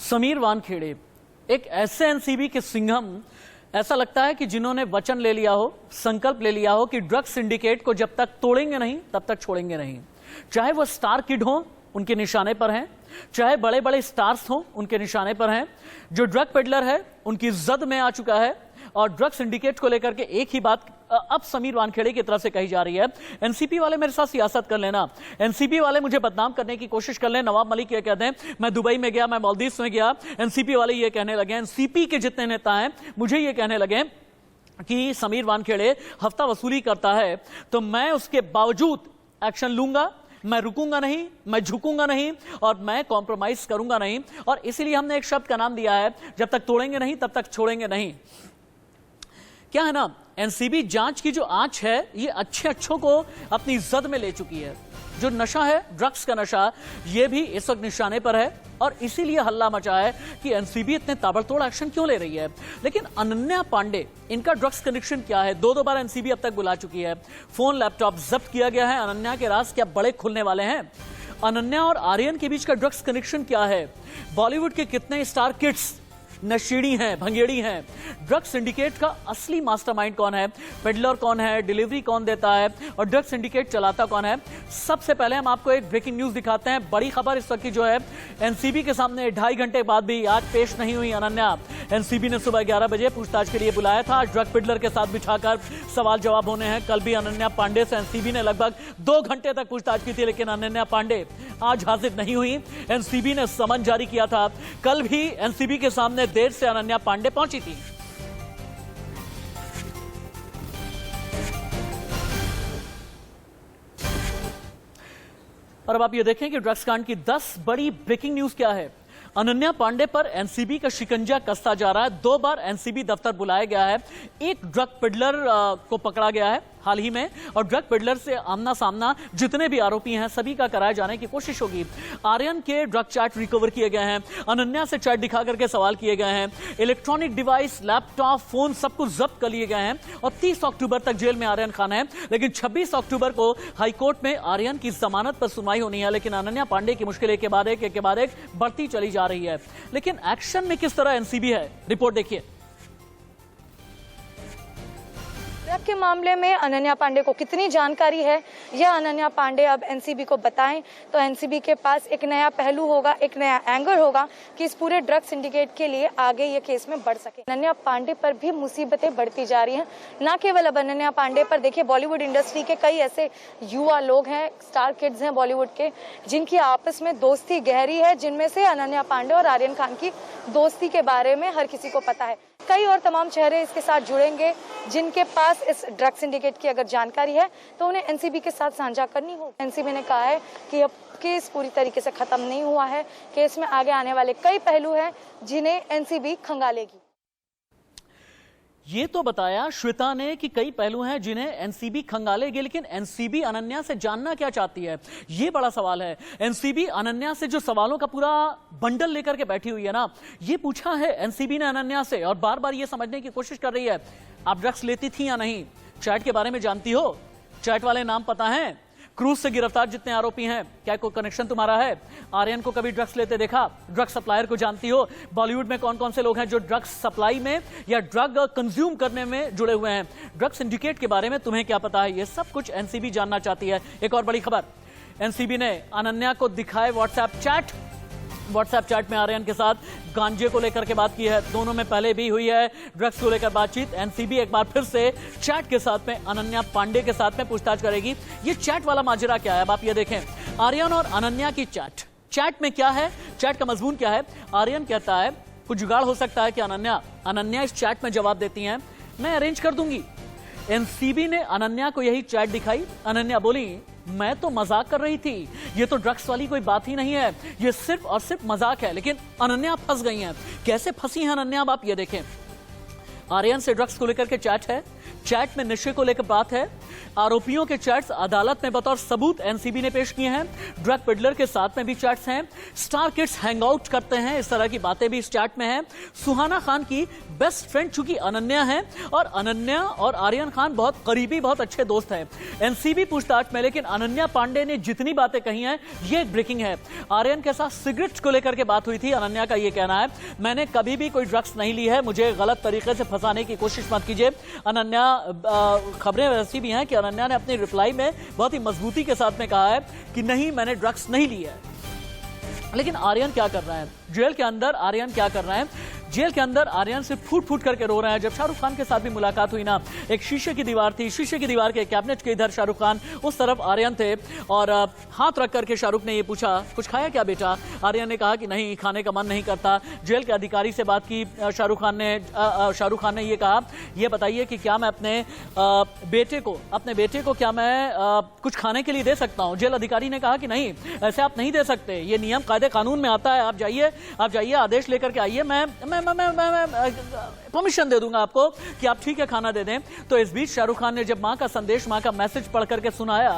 समीर वानखेड़े एक ऐसे एनसीबी के सिंघम, ऐसा लगता है कि जिन्होंने वचन ले लिया हो, संकल्प ले लिया हो कि ड्रग्स सिंडिकेट को जब तक तोड़ेंगे नहीं तब तक छोड़ेंगे नहीं। चाहे वो स्टार किड हो, उनके निशाने पर हैं, चाहे बड़े बड़े स्टार्स हो, उनके निशाने पर हैं। जो ड्रग पेडलर है उनकी जद में आ चुका है और ड्रग सिंडिकेट को लेकर के एक ही बात अब समीर वानखेड़े की तरफ से कही जा रही है, एनसीपी वाले मेरे साथ सियासत कर लेना, एनसीपी वाले मुझे बदनाम करने की कोशिश कर लें। नवाब मलिक ये कहते हैं मैं दुबई में गया, मैं मालदीव्स में गया, एनसीपी वाले ये कहने लगे, एनसीपी के जितने नेता हैं मुझे ये कहने लगे कि समीर वानखेड़े हफ्ता वसूली करता है तो मैं उसके बावजूद एक्शन लूंगा, मैं रुकूंगा नहीं, मैं झुकूंगा नहीं और मैं कॉम्प्रोमाइज करूंगा नहीं। और इसीलिए हमने एक शब्द का नाम दिया है, जब तक तोड़ेंगे नहीं तब तक छोड़ेंगे नहीं। क्या है ना, एनसीबी जांच की जो आंच है ये अच्छों को अपनी जद में ले चुकी है। जो नशा है, ड्रग्स का नशा, ये भी इस वक्त निशाने पर है और इसीलिए हल्ला मचा है कि एनसीबी इतने ताबड़तोड़ एक्शन क्यों ले रही है। लेकिन अनन्या पांडे, इनका ड्रग्स कनेक्शन क्या है? दो बार एनसीबी अब तक बुला चुकी है, फोन लैपटॉप जब्त किया गया है। अनन्या के राज क्या बड़े खुलने वाले हैं? अनन्या और आर्यन के बीच का ड्रग्स कनेक्शन क्या है? बॉलीवुड के कितने स्टार किड्स नशेड़ी हैं, भंगेड़ी हैं? ड्रग्स सिंडिकेट का असली मास्टरमाइंड कौन है? पेडलर कौन है? डिलीवरी कौन देता है? और ड्रग्स सिंडिकेट चलाता कौन है? सबसे पहले हम आपको एक ब्रेकिंग न्यूज दिखाते हैं। बड़ी खबर इस वक्त की जो है, एनसीबी के सामने 2.5 घंटे बाद भी आज पेश नहीं हुई अनन्या। एनसीबी ने सुबह 11 बजे पूछताछ के लिए बुलाया था। आज ड्रग पेडलर के साथ बिठाकर सवाल जवाब होने हैं। कल भी अनन्या पांडे से एनसीबी ने लगभग 2 घंटे तक पूछताछ की थी, लेकिन अनन्या पांडे आज हाजिर नहीं हुई। एनसीबी ने समन जारी किया था। कल भी एनसीबी के सामने देर से अनन्या पांडे पहुंची थी। और अब आप ये देखें कि ड्रग्स कांड की 10 बड़ी ब्रेकिंग न्यूज क्या है। अनन्या पांडे पर एनसीबी का शिकंजा कसता जा रहा है। 2 बार एनसीबी दफ्तर बुलाया गया है। एक ड्रग पेडलर को पकड़ा गया है हाल ही में और ड्रग पेडलर से आमना सामना जितने भी आरोपी हैं सभी का कराए जाने की कोशिश होगी। आर्यन के ड्रग चैट रिकवर किए गए हैं। अनन्या से चैट दिखा करके सवाल किए गए हैं। इलेक्ट्रॉनिक डिवाइस, लैपटॉप, फोन सब कुछ जब्त कर लिए गए हैं और 30 अक्टूबर तक जेल में आर्यन खान है। लेकिन 26 अक्टूबर को हाईकोर्ट में आर्यन की जमानत पर सुनवाई होनी है। लेकिन अनन्या पांडे की मुश्किल एक के बाद एक बढ़ती चली जा रही है। लेकिन एक्शन में किस तरह एनसीबी है, रिपोर्ट देखिए। ड्रग के मामले में अनन्या पांडे को कितनी जानकारी है, यह अनन्या पांडे अब एनसीबी को बताएं तो एनसीबी के पास एक नया पहलू होगा, एक नया एंगल होगा कि इस पूरे ड्रग सिंडिकेट के लिए आगे ये केस में बढ़ सके। अनन्या पांडे पर भी मुसीबतें बढ़ती जा रही हैं। न केवल अब अनन्या पांडे पर, देखिए बॉलीवुड इंडस्ट्री के कई ऐसे युवा लोग हैं, स्टार किड्स हैं बॉलीवुड के, जिनकी आपस में दोस्ती गहरी है, जिनमें से अनन्या पांडे और आर्यन खान की दोस्ती के बारे में हर किसी को पता है। कई और तमाम चेहरे इसके साथ जुड़ेंगे जिनके पास इस ड्रग सिंडिकेट की अगर जानकारी है तो उन्हें एनसीबी के साथ साझा करनी होगी। एनसीबी ने कहा है कि अब केस पूरी तरीके से खत्म नहीं हुआ है, केस में आगे आने वाले कई पहलू हैं जिन्हें एनसीबी खंगालेगी। ये तो बताया श्वेता ने कि कई पहलू हैं जिन्हें एनसीबी खंगालेगी, लेकिन एनसीबी अनन्या से जानना क्या चाहती है, ये बड़ा सवाल है। एनसीबी अनन्या से जो सवालों का पूरा बंडल लेकर के बैठी हुई है ना, ये पूछा है एनसीबी ने अनन्या से और बार बार ये समझने की कोशिश कर रही है आप ड्रग्स लेती थी या नहीं, चैट के बारे में जानती हो, चैट वाले नाम पता है, क्रूज से गिरफ्तार जितने आरोपी हैं क्या कोई कनेक्शन तुम्हारा है, आर्यन को कभी ड्रग्स लेते देखा, ड्रग सप्लायर को जानती हो, बॉलीवुड में कौन कौन से लोग हैं जो ड्रग्स सप्लाई में या ड्रग कंज्यूम करने में जुड़े हुए हैं, ड्रग सिंडिकेट के बारे में तुम्हें क्या पता है, ये सब कुछ एनसीबी जानना चाहती है। एक और बड़ी खबर, एनसीबी ने अनन्या को दिखाए व्हाट्सएप चैट में आर्यन के साथ गांजे को लेकर के बात की है। दोनों में पहले भी हुई है ड्रग्स को लेकर बातचीत। एनसीबी एक बार फिर से चैट के साथ में अनन्या पांडे के साथ में पूछताछ करेगी। ये चैट वाला माजरा क्या है, अब आप ये देखें। आर्यन और अनन्या की चैट में क्या है, चैट का मजमून क्या है। आर्यन कहता है कुछ जुगाड़ हो सकता है कि अनन्या इस चैट में जवाब देती हैं मैं अरेंज कर दूंगी। एनसीबी ने अनन्या को यही चैट दिखाई। अनन्या बोली मैं तो मजाक कर रही थी, ये तो ड्रग्स वाली कोई बात ही नहीं है, ये सिर्फ और सिर्फ मजाक है। लेकिन अनन्या फंस गई हैं। कैसे फंसी हैं अनन्या, अब आप ये देखें। आर्यन से ड्रग्स को लेकर के चैट है, चैट में नशे को लेकर बात है, आरोपियों के चैट्स अदालत में बतौर सबूत एनसीबी ने पेश किए हैं। ड्रग पेडलर के साथ में भी चैट्स हैं। स्टार किड्स हैंगआउट करते हैं, इस तरह की बातें भी इस चैट में हैं। सुहाना खान की बेस्ट फ्रेंड चूंकि अनन्या है और अनन्या और आर्यन खान बहुत करीबी, बहुत अच्छे दोस्त हैं। एनसीबी पूछताछ में लेकिन अनन्या पांडे ने जितनी बातें कही हैं, ये एक ब्रेकिंग है। आर्यन के साथ सिगरेट्स को लेकर के बात हुई थी। अनन्या का ये कहना है, मैंने कभी भी कोई ड्रग्स नहीं ली है, मुझे गलत तरीके से फंसाने की कोशिश मत कीजिए। अनन्या, खबरें ऐसी भी हैं कि अनन्या ने अपनी रिप्लाई में बहुत ही मजबूती के साथ में कहा है कि नहीं, मैंने ड्रग्स नहीं ली है। लेकिन आर्यन क्या कर रहा है जेल के अंदर? आर्यन क्या कर रहा है जेल के अंदर? आर्यन से फूट फूट करके रो रहे हैं। जब शाहरुख खान के साथ भी मुलाकात हुई ना, एक शीशे की दीवार थी, शीशे की दीवार के कैबिनेट के इधर शाहरुख खान, उस तरफ आर्यन थे और हाथ रख करके शाहरुख ने ये पूछा, कुछ खाया क्या बेटा? आर्यन ने कहा कि नहीं, खाने का मन नहीं करता। जेल के अधिकारी से बात की शाहरुख खान ने ये कहा, ये बताइए कि क्या मैं अपने बेटे को क्या मैं कुछ खाने के लिए दे सकता हूं? जेल अधिकारी ने कहा कि नहीं, ऐसे आप नहीं दे सकते, ये नियम कायदे कानून में आता है। आप जाइए आदेश लेकर के आइए, मैं परमिशन दे दूंगा आपको कि आप ठीक है खाना दे दें। तो इस बीच शाहरुख खान ने जब मां का संदेश, मां का मैसेज पढ़ करके सुनाया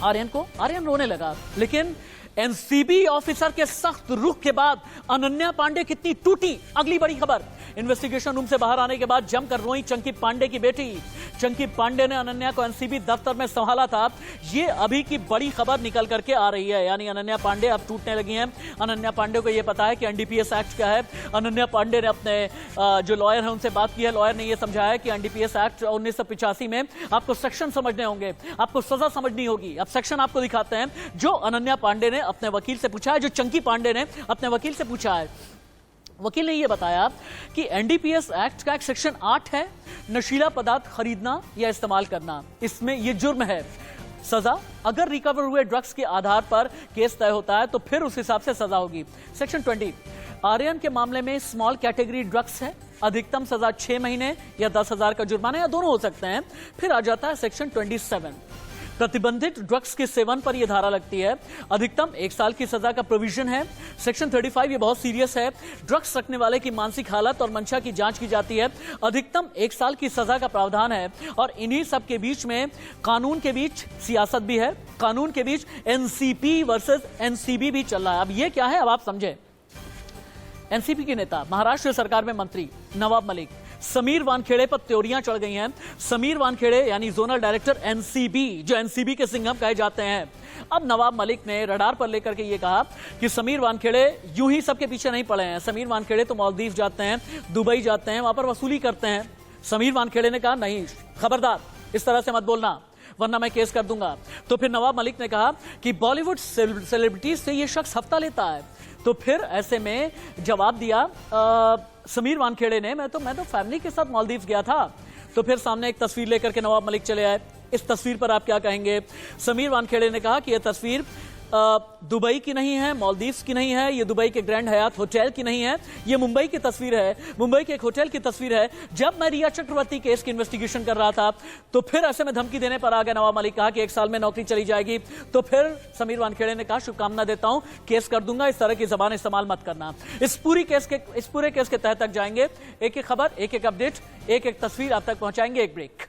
आर्यन को, आर्यन रोने लगा। लेकिन एनसीबी ऑफिसर के सख्त रुख के बाद अनन्या पांडे कितनी टूटी, अगली बड़ी खबर। इन्वेस्टिगेशन रूम से बाहर आने के बाद जमकर रोई चंकी पांडे की बेटी। चंकी पांडे ने अनन्या को एनसीबी दफ्तर में संभाला था। ये अभी की बड़ी खबर निकल करके आ रही है, यानी अनन्या पांडे अब टूटने लगी हैं। अनन्या पांडे को यह पता है कि एनडीपीएस एक्ट क्या है। अनन्या पांडे ने अपने जो लॉयर है उनसे बात की है। लॉयर ने यह समझाया कि एनडीपीएस एक्ट 1985 में आपको सेक्शन समझने होंगे, आपको सजा समझनी होगी। अब सेक्शन आपको दिखाते हैं जो अनन्या पांडे ने अपने वकील से पूछा है, जो चंकी पांडे ने अपने वकील से पूछा है। वकील ने यह बताया कि एनडीपीएस एक्ट का एक सेक्शन 8 है, नशीला पदार्थ खरीदना या इस्तेमाल करना, इसमें यह जुर्म है। सजा, अगर रिकवर हुए ड्रग्स के आधार पर केस तय होता है तो फिर उस हिसाब से सजा होगी। सेक्शन 20, आर्यन के मामले में स्मॉल कैटेगरी ड्रग्स है, अधिकतम सजा 6 महीने या 10,000 का जुर्माना या दोनों हो सकते हैं। फिर आ जाता है सेक्शन 27, प्रतिबंधित ड्रग्स के सेवन पर यह धारा लगती है, अधिकतम 1 साल की सजा का प्रोविजन है। सेक्शन 35 ये बहुत सीरियस है, ड्रग्स रखने वाले की मानसिक हालत और मंशा की जांच की जाती है, अधिकतम 1 साल की सजा का प्रावधान है। और इन्हीं सब के बीच में कानून के बीच सियासत भी है, कानून के बीच एनसीपी वर्सेस एनसीबी भी चल रहा है। अब ये क्या है, अब आप समझे। एनसीपी के नेता, महाराष्ट्र सरकार में मंत्री नवाब मलिक, समीर वानखेड़े पर त्योरियां चढ़ गई हैं। समीर वानखेड़े यानी जोनल डायरेक्टर एनसीबी, जो एनसीबी के सिंघम कहे जाते हैं। अब नवाब मलिक ने रडार पर लेकर के ये कहा कि समीर वानखेड़े यूं ही सबके पीछे नहीं पड़े हैं। समीर वानखेड़े तो मालदीव जाते हैं, दुबई जाते हैं, वहां पर वसूली करते हैं। समीर वानखेड़े ने कहा, नहीं, खबरदार, इस तरह से मत बोलना वरना मैं केस कर दूंगा। तो फिर नवाब मलिक ने कहा कि बॉलीवुड सेलिब्रिटीज से ये शख्स हफ्ता लेता है। तो फिर ऐसे में जवाब दिया समीर वानखेड़े ने, मैं तो फैमिली के साथ मालदीव गया था। तो फिर सामने एक तस्वीर लेकर के नवाब मलिक चले आए। इस तस्वीर पर आप क्या कहेंगे? समीर वानखेड़े ने कहा कि यह तस्वीर दुबई की नहीं है, मालदीव्स की नहीं है, ये दुबई के ग्रैंड हयात होटल की नहीं है, ये मुंबई की तस्वीर है, मुंबई के एक होटल की तस्वीर है। जब मैं रिया चक्रवर्ती केस की इन्वेस्टिगेशन कर रहा था तो फिर ऐसे में धमकी देने पर आ गया नवाब मलिक, कहा कि 1 साल में नौकरी चली जाएगी। तो फिर समीर वानखेड़े ने कहा, शुभकामना देता हूं, केस कर दूंगा, इस तरह की जबान इस्तेमाल मत करना। इस पूरे केस के तह तक जाएंगे, एक एक खबर, एक एक अपडेट, एक एक तस्वीर आप तक पहुंचाएंगे। एक ब्रेक।